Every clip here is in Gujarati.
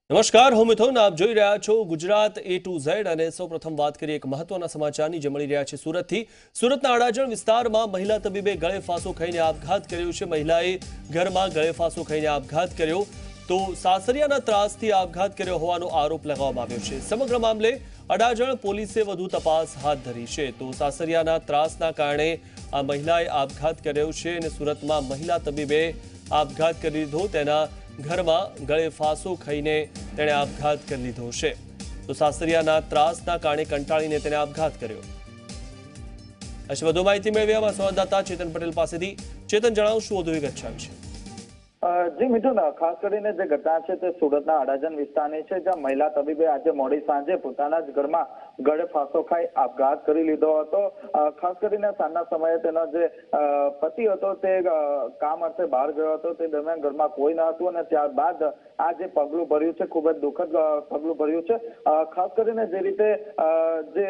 નમસ્કાર, હું મિથુન. આપ જોઈ રહ્યા છો ગુજરાત A to Z અને સૌપ્રથમ વાત કરીએ એક મહત્વના સમાચારની જે મળી રહ્યા છે સુરતથી. સુરતના અડાજણ વિસ્તારમાં મહિલા તબીબે ગળે ફાંસો ખાઈને આપઘાત કર્યો છે. મહિલાએ ઘરમાં ગળે ફાંસો ખાઈને આપઘાત કર્યો તો સાસરિયાના ત્રાસથી આપઘાત કર્યો હોવાનો આરોપ લગાવવામાં આવ્યો છે. સમગ્ર મામલે અડાજણ પોલીસે વધુ તપાસ હાથ ધરી છે. તો સાસરિયાના ત્રાસના કારણે આ મહિલાએ આપઘાત કર્યો છે અને સુરતમાં મહિલા તબીબે આપઘાત કરી લીધો. તેના ઘરમાં ગળે ફાંસો ખાઈને તેણે આપઘાત કરી લીધો છે. તો સાસરિયાના ત્રાસના કારણે કંટાળીને તેને આપઘાત કર્યો. આજે વધુ માહિતી મેળવી અમારા સંવાદદાતા ચેતન પટેલ પાસેથી. ચેતન, જણાવો શું વધુ વિગત છે? જી મિથુન, ખાસ કરીને જે ઘટના છે તે સુરતના અડાજણ વિસ્તારની છે, જ્યાં મહિલા તબીબે આજે મોડી સાંજે પોતાના જ ઘરમાં ગળે ફાંસો ખાઈ આપઘાત કરી લીધો હતો. ખાસ કરીને સાંજના સમયે તેનો જે પતિ હતો તે કામ અર્થે બહાર ગયો હતો. તે દરમિયાન ઘરમાં કોઈ ન હતું અને ત્યારબાદ આ જે પગલું ભર્યું છે ખૂબ જ દુઃખદ પગલું ભર્યું છે. ખાસ કરીને જે રીતે જે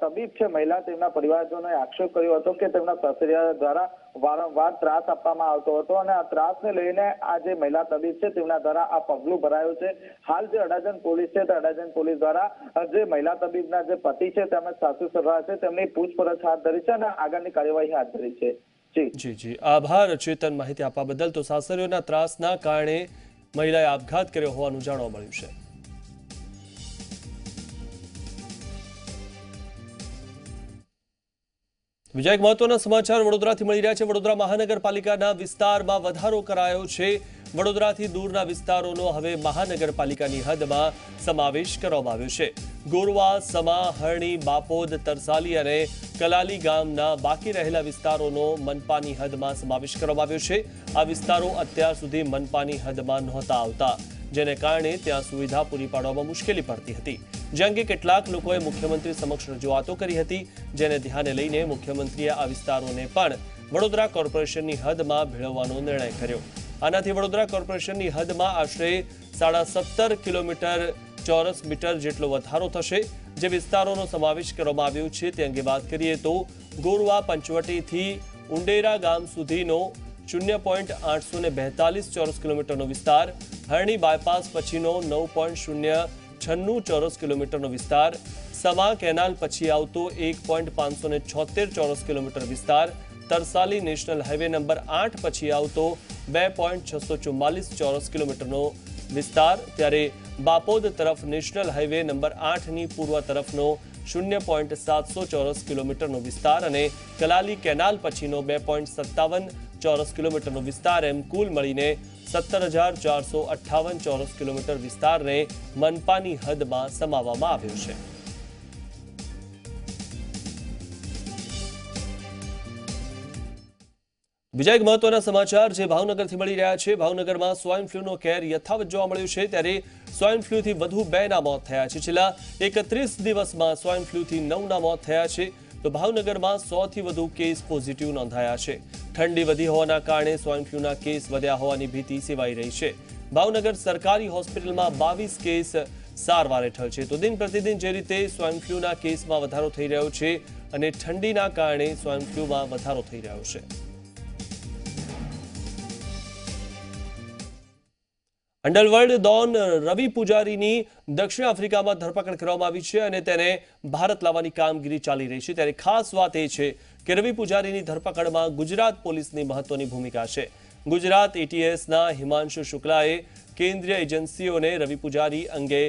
તબીબ છે મહિલા, તેમના પરિવારજનોએ આક્ષેપ કર્યો હતો કે તેમના સાસરિયા દ્વારા વારંવાર ત્રાસ આપવામાં આવતો હતો અને આ ત્રાસને લઈને આ જે મહિલા તબીબ છે તેમના દ્વારા આ પગલું ભરાયું છે. હાલ જે અડાજણ પોલીસ છે તે અડાજણ પોલીસ દ્વારા જે મહિલા તબીબના જે પતિ છે તેમજ સાસુ સસરા છે તેમની પૂછપરછ હાથ ધરી છે અને આગળની કાર્યવાહી હાથ ધરી છે. જી, આભાર ચેતન, માહિતી આપવા બદલ. તો સાસરીઓના ત્રાસના કારણે મહિલાએ આપઘાત કર્યો હોવાનું જાણવા મળ્યું છે. બીજા એક મહત્વના સમાચાર વડોદરાથી મળી રહ્યા છે. વડોદરા મહાનગરપાલિકાના વિસ્તારમાં વધારો કરાયો છે. વડોદરાથી દૂરના વિસ્તારોનો હવે મહાનગરપાલિકાની હદમાં સમાવેશ કરવામાં આવ્યો છે. ગોરવા, સમા, હરણી, બાપોદ, તરસાલી અને કલાલી ગામના બાકી રહેલા વિસ્તારોનો મનપાની હદમાં સમાવેશ કરવામાં આવ્યો છે. આ વિસ્તારો અત્યાર સુધી મનપાની હદમાં નહોતા આવતા, જેને કારણે ત્યાં સુવિધા પૂરી પાડવામાં મુશ્કેલી પડતી હતી. જે અંગે કેટલાક લોકોએ મુખ્યમંત્રી સમક્ષ રજૂઆતો કરી હતી, જેને ધ્યાને લઈને મુખ્યમંત્રીએ આ વિસ્તારોને પણ વડોદરા કોર્પોરેશનની હદમાં ભેળવવાનો નિર્ણય કર્યો. આનાથી વડોદરા કોર્પોરેશનની હદમાં આશરે 17.5 કિલોમીટર ચોરસ મીટર જેટલો વધારો થશે. જે વિસ્તારોનો સમાવેશ કરવામાં આવ્યો છે તે અંગે વાત કરીએ તો ગોરવા પંચવટીથી ઉંડેરા ગામ સુધીનો 0.842 ચોરસ કિલોમીટરનો વિસ્તાર, હરણી બાયપાસ પછીનો 9.096 ચોરસ કિલોમીટરનો વિસ્તાર, સમા કેનાલ પછી આવતો 1.576 ચોરસ કિલોમીટર વિસ્તાર, તરસાલી નેશનલ હાઈવે નંબર 8 પછી આવતો 2.644 ચોરસ કિલોમીટરનો વિસ્તાર, ત્યારે બાપોદ તરફ નેશનલ હાઈવે નંબર 8ની પૂર્વ તરફનો 0.700 ચોરસ કિલોમીટરનો વિસ્તાર અને કલાલી કેનાલ પછીનો 2.57 ચોરસ કિલોમીટરનો વિસ્તાર, એમ કુલ મળીને 17,458 ચોરસ કિલોમીટર વિસ્તારને મનપાની હદમાં સમાવવામાં આવ્યો છે. બીજા એક મહત્વના સમાચાર જે ભાવનગરથી મળી રહ્યા છે. ભાવનગરમાં સ્વાઇન ફ્લૂનો કેર યથાવત જોવા મળ્યો છે, ત્યારે સ્વાઇન ફ્લૂથી વધુ 2ના મોત થયા છે. છેલ્લા 31 દિવસમાં સ્વાઇન ફ્લૂથી 9ના મોત થયા છે. તો ભાવનગરમાં 100થી વધુ કેસ પોઝિટિવ નોંધાયા છે. ઠંડી વધી હોવાના કારણે સ્વાઇન ફ્લૂના કેસ વધ્યા હોવાની ભીતિ સેવાઈ રહી છે. ભાવનગર સરકારી હોસ્પિટલમાં 22 કેસ સારવાર હેઠળ છે. તો દિન પ્રતિદિન જે રીતે સ્વાઇન ફ્લૂના કેસમાં વધારો થઈ રહ્યો છે અને ઠંડીના કારણે સ્વાઇન ફ્લૂમાં વધારો થઈ રહ્યો છે. અંડરવર્લ્ડ ડોન રવિ પૂજારીની દક્ષિણ આફ્રિકામાં ધરપકડ કરવામાં આવી છે અને તેને ભારત લાવવાની કામગીરી ચાલી રહી છે. ત્યારે ખાસ વાત એ છે કે રવિ પૂજારીની ધરપકડમાં ગુજરાત પોલીસની મહત્વની ભૂમિકા છે. ગુજરાત ATSના હિમાંશુ શુક્લાએ કેન્દ્રીય એજન્સીઓને રવિ પૂજારી અંગે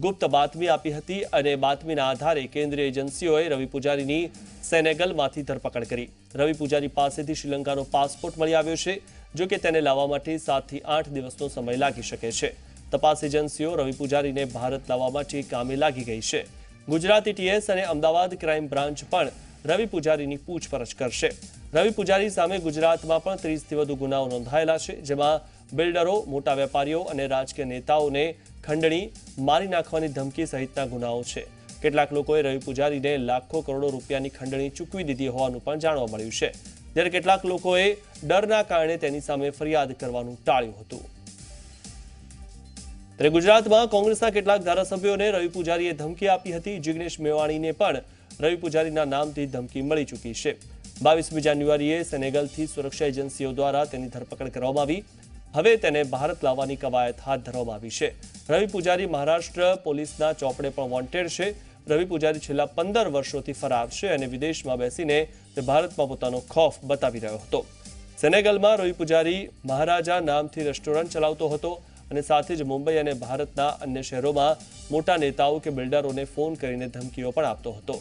ગુપ્ત બાતમી આપી હતી અને બાતમીના આધારે કેન્દ્રીય એજન્સીઓએ રવિ પૂજારીની સેનેગલમાંથી ધરપકડ કરી. રવિ પૂજારી પાસેથી શ્રીલંકાનો પાસપોર્ટ મળી આવ્યો છે. જો કે તેને લાવવા માટે 7 થી 8 દિવસનો સમય લાગી શકે છે. તપાસ એજન્સીઓ રવિ પૂજારીને ભારત લાવવા માટે કામે લાગી ગઈ છે. ગુજરાત ATS અને અમદાવાદ ક્રાઇમ બ્રાન્ચ પણ રવિ પૂજારીની પૂછપરછ કરશે. રવિ પૂજારી સામે ગુજરાતમાં પણ 30થી વધુ ગુનાઓ નોંધાયેલા છે, જેમાં બિલ્ડરો, મોટા વેપારીઓ અને રાજકીય નેતાઓને ખંડણી, મારી નાખવાની ધમકી સહિતના ગુનાઓ છે. કેટલાક લોકોએ રવિ પૂજારીને લાખો કરોડો રૂપિયાની ખંડણી ચૂકવી દીધી હોવાનું પણ જાણવા મળ્યું છે. જ્યારે કેટલાક લોકોએ ડરના કારણે તેની સામે ફરિયાદ કરવાનું ટાળ્યું હતું. ત્યારે ગુજરાતમાં કોંગ્રેસના કેટલાક ધારાસભ્યોને રવિ પૂજારીએ ધમકી આપી હતી. જિગ્નેશ મેવાણીને પણ રવિ પૂજારીના નામથી ધમકી મળી ચૂકી છે. 22મી જાન્યુઆરીએ સેનેગલથી સુરક્ષા એજન્સીઓ દ્વારા તેની ધરપકડ કરવામાં આવી. હવે તેને ભારત લાવવાની કવાયત હાથ ધરવામાં આવી છે. રવિ પૂજારી મહારાષ્ટ્ર પોલીસના ચોપડે પણ વોન્ટેડ છે. રવિ પૂજારી છેલ્લા 15 વર્ષોથી ફરાર છે અને વિદેશમાં બેસીને તે ભારતમાં પોતાનો ખૌફ બતાવી રહ્યો હતો. સેનેગલમાં રવિ પૂજારી મહારાજા નામથી રેસ્ટોરન્ટ ચલાવતો હતો અને સાથે જ મુંબઈ અને ભારતના અન્ય શહેરોમાં મોટા નેતાઓ કે બિલ્ડરોને ફોન કરીને ધમકીઓ પણ આપતો હતો.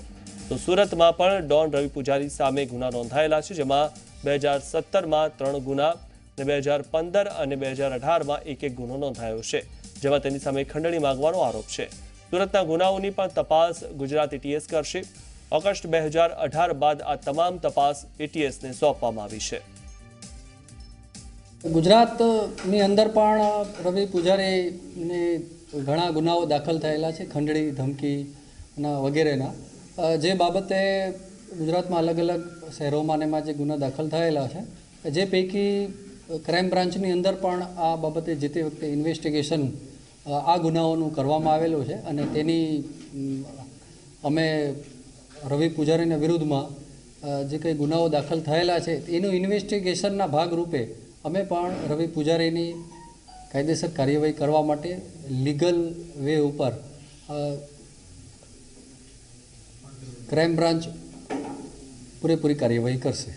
તો સુરતમાં પણ ડોન રવિ પૂજારી સામે ગુના નોંધાયેલા છે, જેમાં 2017માં 3 ગુના અને 2015 અને 2018માં એક ગુનો નોંધાયો છે, જેમાં તેની સામે ખંડણી માંગવાનો આરોપ છે. સુરતના ગુનાઓની પણ તપાસ ગુજરાત એટીએસ કરશે. ઓગસ્ટ 2018 બાદ આ તમામ તપાસ એટીએસને સોંપવામાં આવી છે. ગુજરાતની અંદર પણ રવિ પૂજારીને ઘણા ગુનાઓ દાખલ થયેલા છે, ખંડણી ધમકીના વગેરેના, જે બાબતે ગુજરાતમાં અલગ અલગ શહેરોમાં એમાં જે ગુના દાખલ થયેલા છે, જે પૈકી ક્રાઇમ બ્રાન્ચની અંદર પણ આ બાબતે જે તે વખતે ઇન્વેસ્ટિગેશન આ ગુનાઓનું કરવામાં આવેલું છે અને તેની અમે રવિ પૂજારીના વિરુદ્ધમાં જે કંઈ ગુનાઓ દાખલ થયેલા છે એનું ઇન્વેસ્ટિગેશનના ભાગરૂપે અમે પણ રવિ પૂજારીની કાયદેસર કાર્યવાહી કરવા માટે લીગલ વે ઉપર ક્રાઇમ બ્રાન્ચ પૂરેપૂરી કાર્યવાહી કરશે.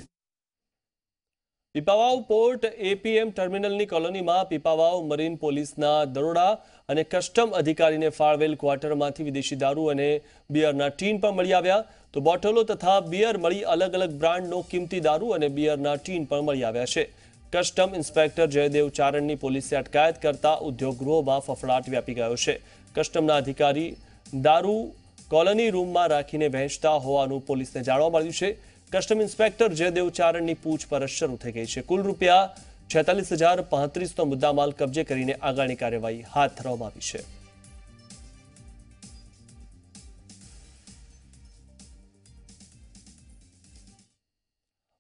પીપાવાવ પોર્ટ એપીએમ ટર્મિનલની કોલોનીમાં પીપાવાવ મરીન પોલીસના દરોડા અને કસ્ટમ અધિકારીને ફાળવેલ ક્વાર્ટરમાંથી વિદેશી દારૂ અને બિયરના ટીન પણ મળી આવ્યા. તો બોટલો તથા બિયર મળી અલગ અલગ બ્રાન્ડનો કિંમતી દારૂ અને બિયરના ટીન પણ મળી આવ્યા છે. કસ્ટમ ઇન્સ્પેક્ટર જયદેવ ચારણની પોલીસે અટકાયત કરતા ઉદ્યોગગૃહોમાં ફફડાટ વ્યાપી ગયો છે. કસ્ટમના અધિકારી દારૂ કોલોની રૂમમાં રાખીને વહેંચતા હોવાનું પોલીસને જાણવા મળ્યું છે. કસ્ટમ ઇન્સ્પેક્ટર જયદેવ ચારણની પૂછપરછ શરૂ થઈ ગઈ છે. કુલ રૂપિયા 46,035નો મુદ્દામાલ કબજે કરીને આગળની કાર્યવાહી હાથ ધરવામાં આવી છે.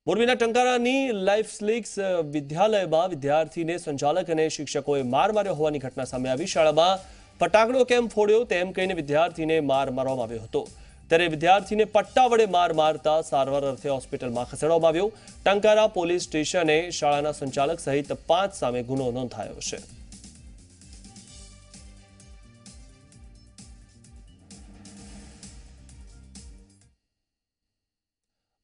મોરબીના ટંકારાની લાઈફ સ્લિક્સ વિદ્યાલયમાં વિદ્યાર્થીને સંચાલક અને શિક્ષકોએ માર માર્યો હોવાની ઘટના સામે આવી. શાળામાં ફટાકડો કેમ ફોડ્યો તેમ કહીને વિદ્યાર્થીને માર મારવામાં આવ્યો હતો. ત્યારે વિદ્યાર્થીને પટ્ટા વડે માર મારતા સારવાર અર્થે હોસ્પિટલમાં ખસેડવામાં આવ્યો. ટંકારા પોલીસ સ્ટેશને શાળાના સંચાલક સહિત 5 સામે ગુનો નોંધાયો છે.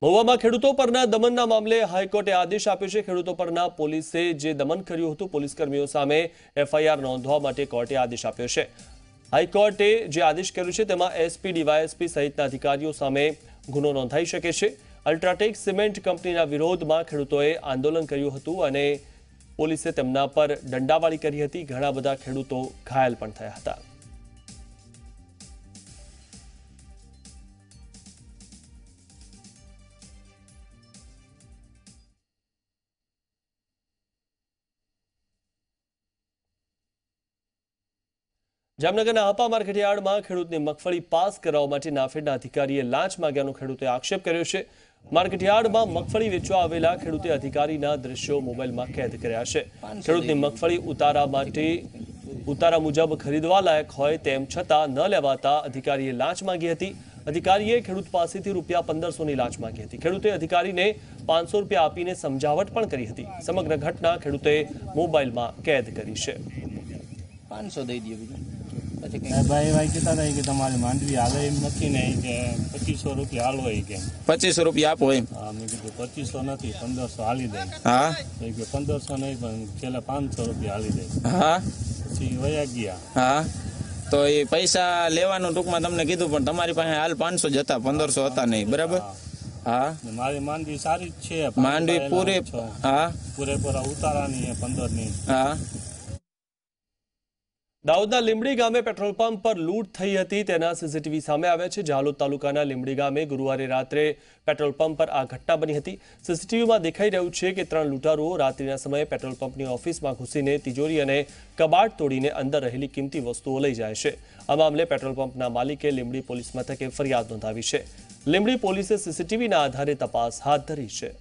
મહુવામાં ખેડૂતો પરના દમનના મામલે હાઈકોર્ટે આદેશ આપ્યો છે. ખેડૂતો પરના પોલીસે જે દમન કર્યું હતું, પોલીસકર્મીઓ સામે એફઆઈઆર નોંધવા માટે કોર્ટે આદેશ આપ્યો છે. હાઈકોર્ટે જે આદેશ કર્યો છે તેમાં એસપી, ડીવાયએસપી સહિતના અધિકારીઓ સામે ગુનો નોંધાઈ શકે છે. અલ્ટ્રાટેક સિમેન્ટ કંપનીના વિરોધમાં ખેડૂતોએ આંદોલન કર્યું હતું અને પોલીસે તેમના પર દંડાવાળી કરી હતી. ઘણા બધા ખેડૂતો ઘાયલ પણ થયા હતા. જામનગરના હાપા માર્કેટયાર્ડમાં ખેડૂતની મગફળી પાસ કરાવવા માટે નાફેડના અધિકારીએ લાંચ માંગ્યાનો ખેડૂતે આક્ષેપ કર્યો છે. માર્કેટયાર્ડમાં મગફળી વેચવા આવેલા ખેડૂતે અધિકારીના દ્રશ્યો મોબાઈલમાં કેદ કર્યા છે. ખેડૂતની મગફળી ઉતારા મુજબ ખરીદવા લાયક હોય તેમ છતાં ન લેવાતા અધિકારીએ લાંચ માંગી હતી. અધિકારીએ ખેડૂત પાસેથી રૂપિયા 1500ની લાંચ માંગી હતી. ખેડૂતે અધિકારીને 500 રૂપિયા આપીને સમજાવટ પણ કરી હતી. સમગ્ર ઘટના ખેડૂતે મોબાઈલમાં કેદ કરી છે. 500 દઈ દઈએ બીજું ભાઈ કહેતા હતા કે તમારી માંડવી હાલે એમ નથી ને કે 2500 રૂપિયા હાલો કે 2500 રૂપિયા આપો એમ. હા, મેં કીધું 2500 નથી 1500 હાલી દે. હા તો કે 1500 નહીં પણ છેલ્લા 500 રૂપિયા હાલી દે. હા પછી વયા ગયા. હા તો એ પૈસા લેવાનું ટૂંકમાં તમને કીધું પણ તમારી પાસે હાલ 500 જ હતા, 1500 હતા નહીં, બરાબર? હા મારી માંડવી સારી જ છે, માંડવી પૂરેપૂરા ઉતારાની 15ની. હા દાહોદના લીંબડી ગામે પેટ્રોલ પંપ પર લૂંટ થઈ હતી તેના સીસીટીવી સામે આવ્યા છે. ઝાલોદ તાલુકાના લીંબડી ગામે ગુરુવારે રાત્રે પેટ્રોલ પંપ પર આ ઘટના બની હતી. સીસીટીવીમાં દેખાઈ રહ્યું છે કે 3 લૂંટારુઓ રાત્રિના સમયે પેટ્રોલ પંપની ઓફિસમાં ઘૂસીને તિજોરી અને કબાટ તોડીને અંદર રહેલી કિંમતી વસ્તુઓ લઈ જાય છે. આ મામલે પેટ્રોલ પંપના માલિકે લીંબડી પોલીસ મથકે ફરિયાદ નોંધાવી છે. લીંબડી પોલીસે સીસીટીવીના આધારે તપાસ હાથ ધરી છે.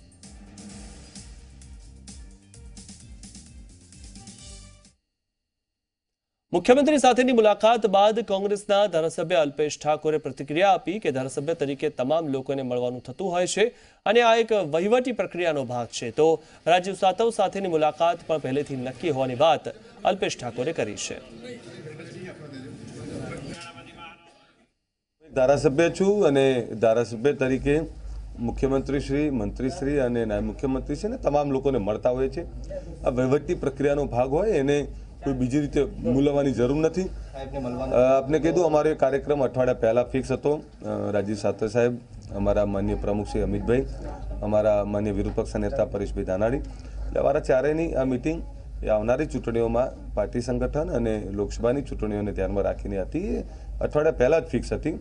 મુખ્યમંત્રી સાથેની મુલાકાત બાદ કોંગ્રેસના ધારાસભ્ય અલ્પેશ ઠાકોરે પ્રતિક્રિયા આપી કે ધારાસભ્ય તરીકે તમામ લોકોને મળવાનું થતું હોય છે અને આ એક વહીવટી પ્રક્રિયાનો ભાગ છે, તો રાજીવ સાતવ સાથેની મુલાકાત પણ પહેલેથી નક્કી હોવાની વાત અલ્પેશ ઠાકોરે કરી છે. ધારાસભ્ય છું અને ધારાસભ્ય તરીકે મુખ્યમંત્રી શ્રી, મંત્રી શ્રી અને નાયબ મુખ્યમંત્રી છે ને તમામ લોકોને મળતા હોય છે. આ વહીવટી પ્રક્રિયાનો ભાગ હોય એને કોઈ બીજી રીતે મૂલવવાની જરૂર નથી. આપને કીધું અમારો એક કાર્યક્રમ અઠવાડિયા પહેલાં ફિક્સ હતો. રાજીવ સાતવ સાહેબ, અમારા માનનીય પ્રમુખ શ્રી અમિતભાઈ, અમારા માનનીય વિરોધ પક્ષ નેતા પરેશભાઈ ધાનાણી, એટલે અમારા ચારેયની આ મિટિંગ એ આવનારી ચૂંટણીઓમાં પાર્ટી સંગઠન અને લોકસભાની ચૂંટણીઓને ધ્યાનમાં રાખીને હતી. એ અઠવાડિયા પહેલાં જ ફિક્સ હતી.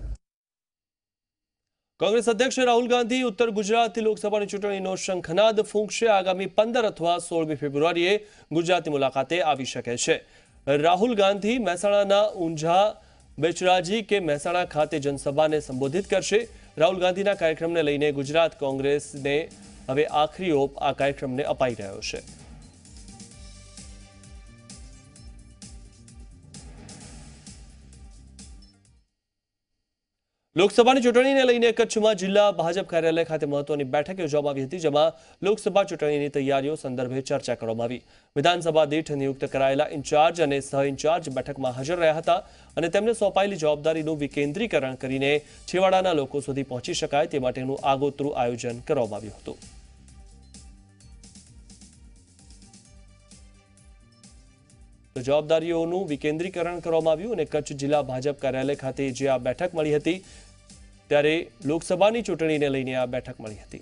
કોંગ્રેસ અધ્યક્ષ રાહુલ ગાંધી ઉત્તર ગુજરાતથી લોકસભાની ચૂંટણીનો શંખનાદ ફૂંકશે. આગામી 15 અથવા 16મી ફેબ્રુઆરીએ ગુજરાતની મુલાકાતે આવી શકે છે. રાહુલ ગાંધી મહેસાણાના ઊંઝા, બેચરાજી કે મહેસાણા ખાતે જનસભાને સંબોધિત કરશે. રાહુલ ગાંધીના કાર્યક્રમને લઈને ગુજરાત કોંગ્રેસને હવે આખરી ઓપ આ કાર્યક્રમને અપાઈ રહ્યો છે. લોકસભાની ચૂંટણીને લઈને કચ્છમાં જિલ્લા ભાજપ કાર્યાલય ખાતે મહત્વની બેઠક યોજવામાં આવી હતી, જેમાં લોકસભા ચૂંટણીની તૈયારીઓ સંદર્ભે ચર્ચા કરવામાં આવી. વિધાનસભા દીઠ નિયુક્ત કરાયેલા ઇન્ચાર્જ અને સહ ઇન્ચાર્જ બેઠકમાં હાજર રહ્યા હતા અને તેમને સોંપાયેલી જવાબદારીનું વિકેન્દ્રીકરણ કરીને છેવાડાના લોકો સુધી પહોંચી શકાય તે માટેનું આગોતરું આયોજન કરવામાં આવ્યું હતું. જવાબદારીઓનું વિકેન્દ્રીકરણ કરવામાં આવ્યું અને કચ્છ જિલ્લા ભાજપ કાર્યાલય ખાતે જે આ બેઠક મળી હતી ત્યારે લોકસભાની ચૂંટણીને લઈને આ બેઠક મળી હતી.